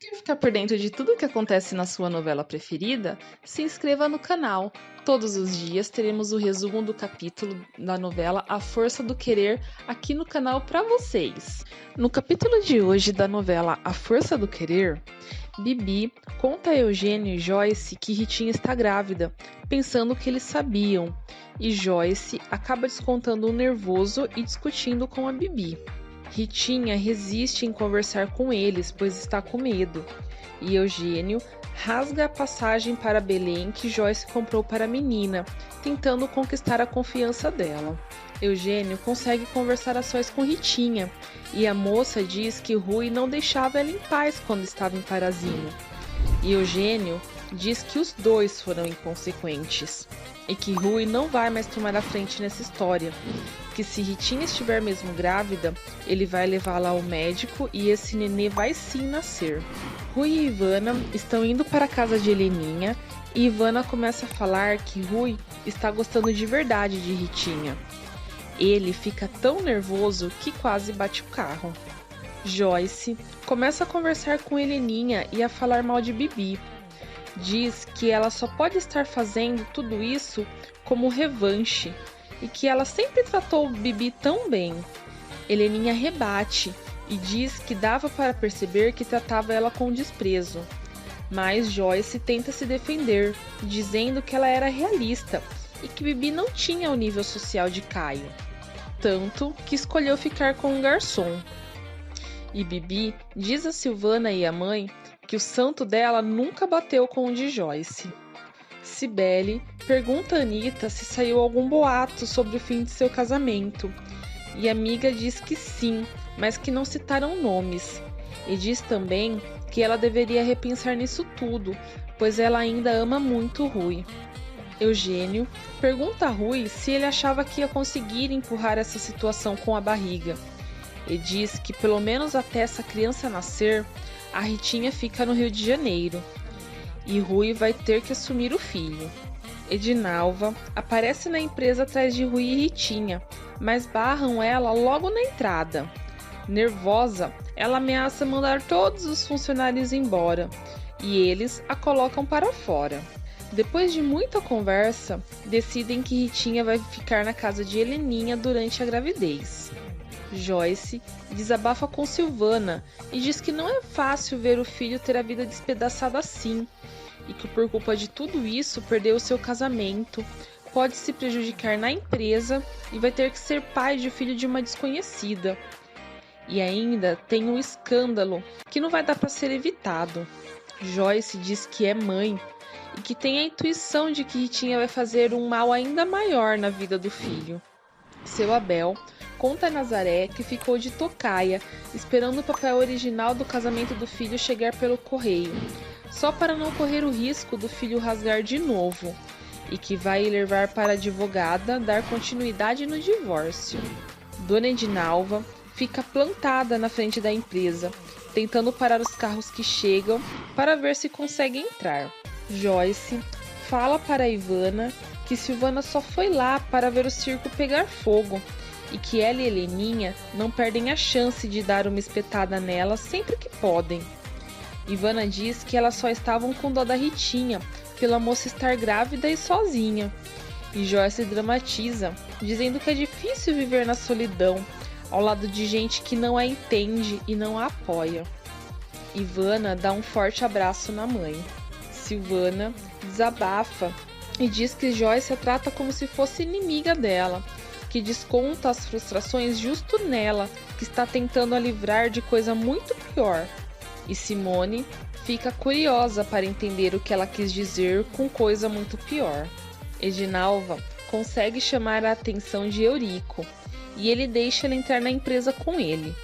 Quer ficar por dentro de tudo o que acontece na sua novela preferida? Se inscreva no canal. Todos os dias teremos o resumo do capítulo da novela A Força do Querer aqui no canal para vocês. No capítulo de hoje da novela A Força do Querer, Bibi conta a Eugênio e Joyce que Ritinha está grávida, pensando que eles sabiam, e Joyce acaba descontando o nervoso e discutindo com a Bibi. Ritinha resiste em conversar com eles, pois está com medo, e Eugênio rasga a passagem para Belém que Joyce comprou para a menina, tentando conquistar a confiança dela. Eugênio consegue conversar a sós com Ritinha, e a moça diz que Rui não deixava ela em paz quando estava em Parazinho. E Eugênio diz que os dois foram inconsequentes, e que Rui não vai mais tomar a frente nessa história, que se Ritinha estiver mesmo grávida, ele vai levá-la ao médico e esse nenê vai sim nascer. Rui e Ivana estão indo para a casa de Heleninha e Ivana começa a falar que Rui está gostando de verdade de Ritinha. Ele fica tão nervoso que quase bate o carro. Joyce começa a conversar com Heleninha e a falar mal de Bibi. Diz que ela só pode estar fazendo tudo isso como revanche e que ela sempre tratou Bibi tão bem. Heleninha rebate e diz que dava para perceber que tratava ela com desprezo. Mas Joyce tenta se defender, dizendo que ela era realista e que Bibi não tinha o nível social de Caio, tanto que escolheu ficar com um garçom. E Bibi diz a Silvana e a mãe que o santo dela nunca bateu com o de Joyce. Cibele pergunta a Anitta se saiu algum boato sobre o fim de seu casamento. E a amiga diz que sim, mas que não citaram nomes. E diz também que ela deveria repensar nisso tudo, pois ela ainda ama muito Rui. Eugênio pergunta a Rui se ele achava que ia conseguir empurrar essa situação com a barriga. E diz que pelo menos até essa criança nascer, a Ritinha fica no Rio de Janeiro. E Rui vai ter que assumir o filho. Edinalva aparece na empresa atrás de Rui e Ritinha, mas barram ela logo na entrada. Nervosa, ela ameaça mandar todos os funcionários embora, e eles a colocam para fora. Depois de muita conversa, decidem que Ritinha vai ficar na casa de Heleninha durante a gravidez. Joyce desabafa com Silvana e diz que não é fácil ver o filho ter a vida despedaçada assim, e que por culpa de tudo isso perdeu o seu casamento, pode se prejudicar na empresa e vai ter que ser pai de filho de uma desconhecida. E ainda tem um escândalo que não vai dar para ser evitado. Joyce diz que é mãe e que tem a intuição de que Ritinha vai fazer um mal ainda maior na vida do filho. Seu Abel conta a Nazaré que ficou de tocaia, esperando o papel original do casamento do filho chegar pelo correio, só para não correr o risco do filho rasgar de novo, e que vai levar para a advogada dar continuidade no divórcio. Dona Edinalva fica plantada na frente da empresa, tentando parar os carros que chegam para ver se consegue entrar. Joyce fala para Ivana que Silvana só foi lá para ver o circo pegar fogo e que ela e Heleninha não perdem a chance de dar uma espetada nela sempre que podem. Ivana diz que elas só estavam com dó da Ritinha, pela moça estar grávida e sozinha. E Joyce dramatiza, dizendo que é difícil viver na solidão, ao lado de gente que não a entende e não a apoia. Ivana dá um forte abraço na mãe. Silvana desabafa e diz que Joyce a trata como se fosse inimiga dela, que desconta as frustrações justo nela, que está tentando a livrar de coisa muito pior. E Simone fica curiosa para entender o que ela quis dizer com coisa muito pior. Edinalva consegue chamar a atenção de Eurico, e ele deixa ela entrar na empresa com ele.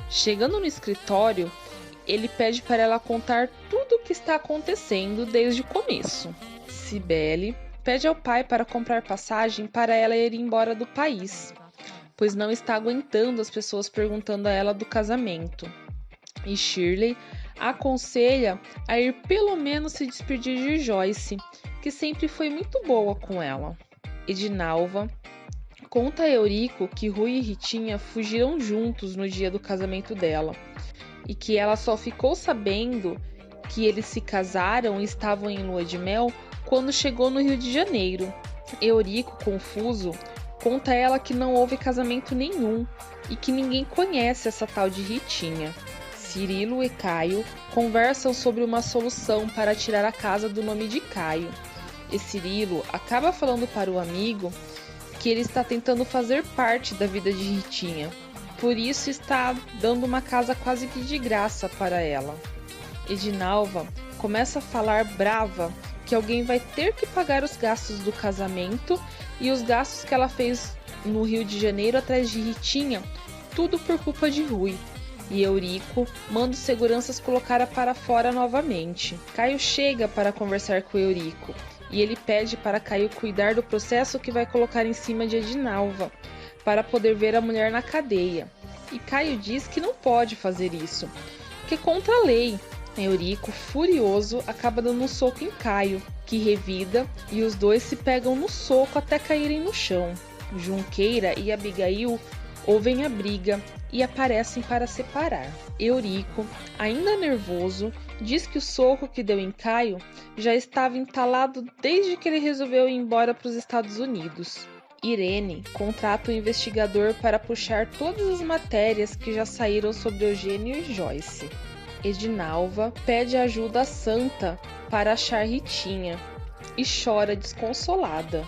Chegando no escritório, ele pede para ela contar tudo o que está acontecendo desde o começo. Cibele pede ao pai para comprar passagem para ela ir embora do país, pois não está aguentando as pessoas perguntando a ela do casamento. E Shirley aconselha a ir pelo menos se despedir de Joyce, que sempre foi muito boa com ela. Edinalva conta a Eurico que Rui e Ritinha fugiram juntos no dia do casamento dela, e que ela só ficou sabendo que eles se casaram e estavam em lua de mel quando chegou no Rio de Janeiro. Eurico, confuso, conta a ela que não houve casamento nenhum e que ninguém conhece essa tal de Ritinha. Cirilo e Caio conversam sobre uma solução para tirar a casa do nome de Caio. E Cirilo acaba falando para o amigo que ele está tentando fazer parte da vida de Ritinha, por isso está dando uma casa quase que de graça para ela. Edinalva começa a falar brava que alguém vai ter que pagar os gastos do casamento e os gastos que ela fez no Rio de Janeiro atrás de Ritinha, tudo por culpa de Rui. E Eurico manda os seguranças colocá-la para fora novamente. Caio chega para conversar com Eurico e ele pede para Caio cuidar do processo que vai colocar em cima de Edinalva, para poder ver a mulher na cadeia. E Caio diz que não pode fazer isso, que é contra a lei. Eurico, furioso, acaba dando um soco em Caio, que revida e os dois se pegam no soco até caírem no chão. Junqueira e Abigail ouvem a briga e aparecem para separar. Eurico, ainda nervoso, diz que o soco que deu em Caio já estava entalado desde que ele resolveu ir embora para os Estados Unidos. Irene contrata um investigador para puxar todas as matérias que já saíram sobre Eugênio e Joyce. Edinalva pede ajuda a Santa para achar Ritinha e chora desconsolada.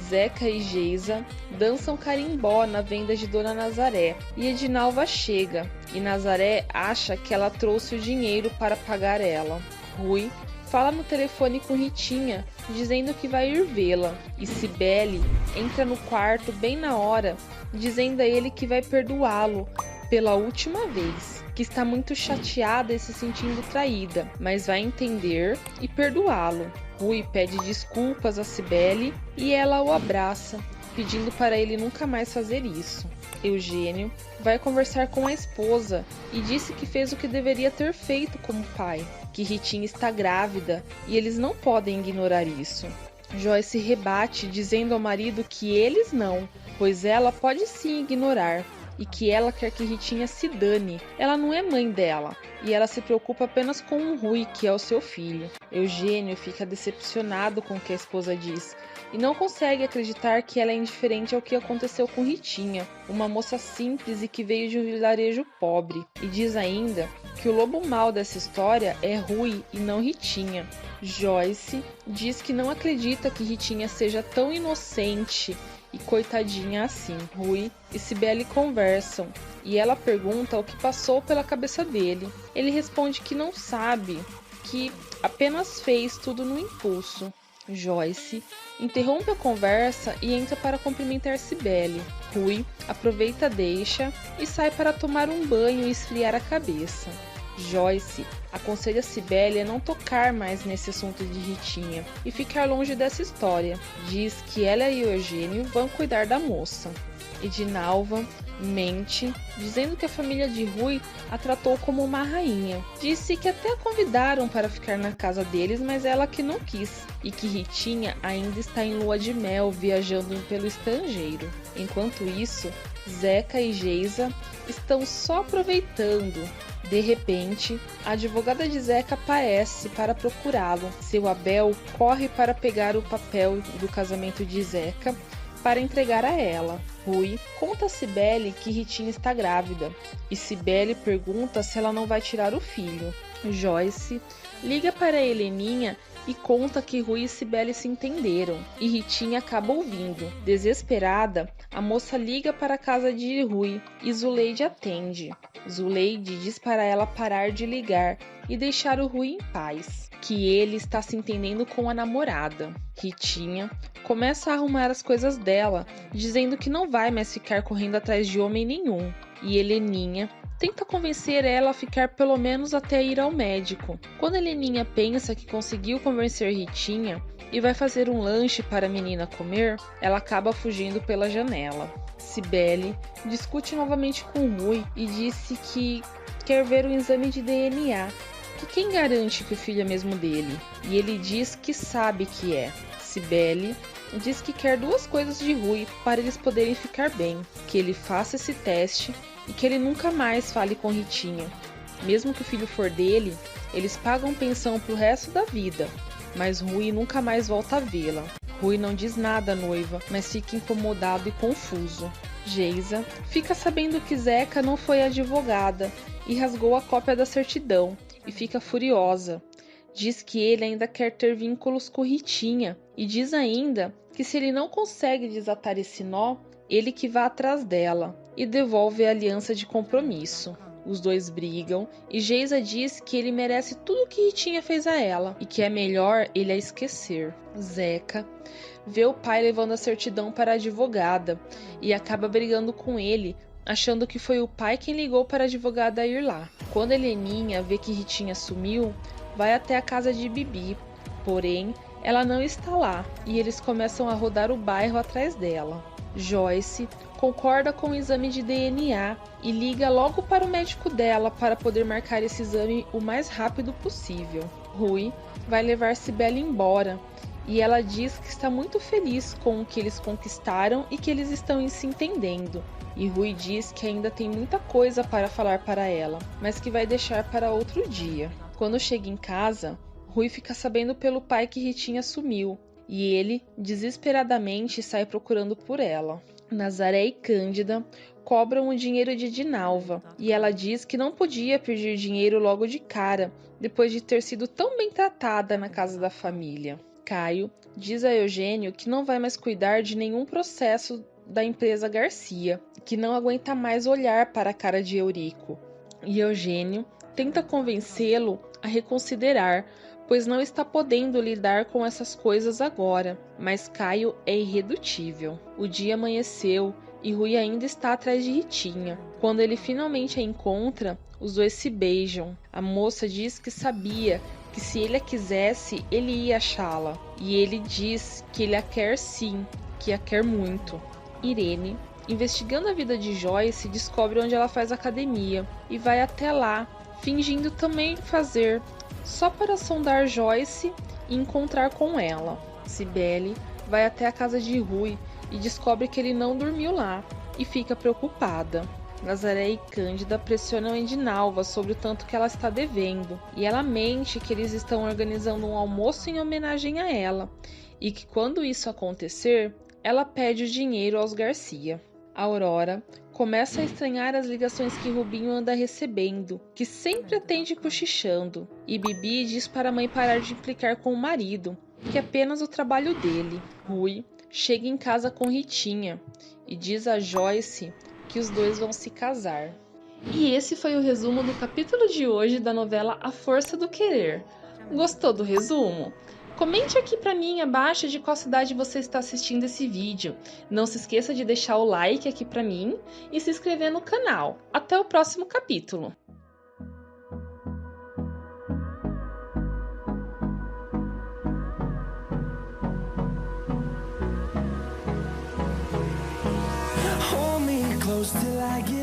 Zeca e Geisa dançam carimbó na venda de Dona Nazaré e Edinalva chega e Nazaré acha que ela trouxe o dinheiro para pagar ela. Rui fala no telefone com Ritinha dizendo que vai ir vê-la e Cibele entra no quarto bem na hora dizendo a ele que vai perdoá-lo pela última vez, que está muito chateada e se sentindo traída, mas vai entender e perdoá-lo. Rui pede desculpas a Cibele e ela o abraça, pedindo para ele nunca mais fazer isso. Eugênio vai conversar com a esposa e disse que fez o que deveria ter feito como pai, que Ritinha está grávida e eles não podem ignorar isso. Joyce rebate dizendo ao marido que eles não, pois ela pode sim ignorar, e que ela quer que Ritinha se dane. Ela não é mãe dela, e ela se preocupa apenas com o Rui, que é o seu filho. Eugênio fica decepcionado com o que a esposa diz, e não consegue acreditar que ela é indiferente ao que aconteceu com Ritinha, uma moça simples e que veio de um vilarejo pobre, e diz ainda que o lobo mau dessa história é Rui e não Ritinha. Joyce diz que não acredita que Ritinha seja tão inocente e coitadinha assim. Rui e Cibele conversam e ela pergunta o que passou pela cabeça dele. Ele responde que não sabe, que apenas fez tudo no impulso. Joyce interrompe a conversa e entra para cumprimentar Cibele. Rui aproveita a deixa e sai para tomar um banho e esfriar a cabeça. Joyce aconselha Cibele a não tocar mais nesse assunto de Ritinha e ficar longe dessa história. Diz que ela e o Eugênio vão cuidar da moça. Edinalva mente, dizendo que a família de Rui a tratou como uma rainha. Disse que até a convidaram para ficar na casa deles, mas ela que não quis, e que Ritinha ainda está em lua de mel viajando pelo estrangeiro. Enquanto isso, Zeca e Geisa estão só aproveitando. De repente, a advogada de Zeca aparece para procurá-lo. Seu Abel corre para pegar o papel do casamento de Zeca para entregar a ela. Rui conta a Cibele que Ritinha está grávida e Cibele pergunta se ela não vai tirar o filho. Joyce liga para Heleninha e conta que Rui e Cibele se entenderam, e Ritinha acaba ouvindo. Desesperada, a moça liga para a casa de Rui e Zuleide atende. Zuleide diz para ela parar de ligar e deixar o Rui em paz, que ele está se entendendo com a namorada. Ritinha começa a arrumar as coisas dela, dizendo que não vai mais ficar correndo atrás de homem nenhum, e Heleninha tenta convencer ela a ficar pelo menos até ir ao médico. Quando Heleninha pensa que conseguiu convencer Ritinha e vai fazer um lanche para a menina comer, ela acaba fugindo pela janela. Cibele discute novamente com Rui e disse que quer ver um exame de DNA, que quem garante que o filho é mesmo dele? E ele diz que sabe que é. Cibele diz que quer duas coisas de Rui para eles poderem ficar bem, que ele faça esse teste e que ele nunca mais fale com Ritinha. Mesmo que o filho for dele, eles pagam pensão pro resto da vida, mas Rui nunca mais volta a vê-la. Rui não diz nada à noiva, mas fica incomodado e confuso. Geisa fica sabendo que Zeca não foi advogada e rasgou a cópia da certidão e fica furiosa. Diz que ele ainda quer ter vínculos com Ritinha e diz ainda que se ele não consegue desatar esse nó, ele que vá atrás dela, e devolve a aliança de compromisso. Os dois brigam e Geisa diz que ele merece tudo o que Ritinha fez a ela e que é melhor ele a esquecer. Zeca vê o pai levando a certidão para a advogada e acaba brigando com ele, achando que foi o pai quem ligou para a advogada ir lá. Quando Heleninha vê que Ritinha sumiu, vai até a casa de Bibi, porém ela não está lá e eles começam a rodar o bairro atrás dela. Joyce concorda com o exame de DNA e liga logo para o médico dela para poder marcar esse exame o mais rápido possível. Rui vai levar Cibele embora e ela diz que está muito feliz com o que eles conquistaram e que eles estão se entendendo. E Rui diz que ainda tem muita coisa para falar para ela, mas que vai deixar para outro dia. Quando chega em casa, Rui fica sabendo pelo pai que Ritinha sumiu e ele, desesperadamente, sai procurando por ela. Nazaré e Cândida cobram o dinheiro de Dinalva e ela diz que não podia pedir dinheiro logo de cara, depois de ter sido tão bem tratada na casa da família. Caio diz a Eugênio que não vai mais cuidar de nenhum processo da empresa Garcia, que não aguenta mais olhar para a cara de Eurico. E Eugênio tenta convencê-lo a reconsiderar, pois não está podendo lidar com essas coisas agora, mas Caio é irredutível. O dia amanheceu e Rui ainda está atrás de Ritinha. Quando ele finalmente a encontra, os dois se beijam. A moça diz que sabia que se ele a quisesse, ele ia achá-la. E ele diz que ele a quer sim, que a quer muito. Irene, investigando a vida de Joyce, descobre onde ela faz academia e vai até lá, fingindo também fazer, só para sondar Joyce e encontrar com ela. Cibele vai até a casa de Rui e descobre que ele não dormiu lá e fica preocupada. Nazaré e Cândida pressionam Edinalva sobre o tanto que ela está devendo e ela mente que eles estão organizando um almoço em homenagem a ela e que quando isso acontecer, ela pede o dinheiro aos Garcia. Aurora começa a estranhar as ligações que Rubinho anda recebendo, que sempre atende cochichando, e Bibi diz para a mãe parar de implicar com o marido, que é apenas o trabalho dele. Rui chega em casa com Ritinha e diz a Joyce que os dois vão se casar. E esse foi o resumo do capítulo de hoje da novela A Força do Querer. Gostou do resumo? Comente aqui pra mim abaixo de qual cidade você está assistindo esse vídeo. Não se esqueça de deixar o like aqui pra mim e se inscrever no canal. Até o próximo capítulo! Hold me close till I get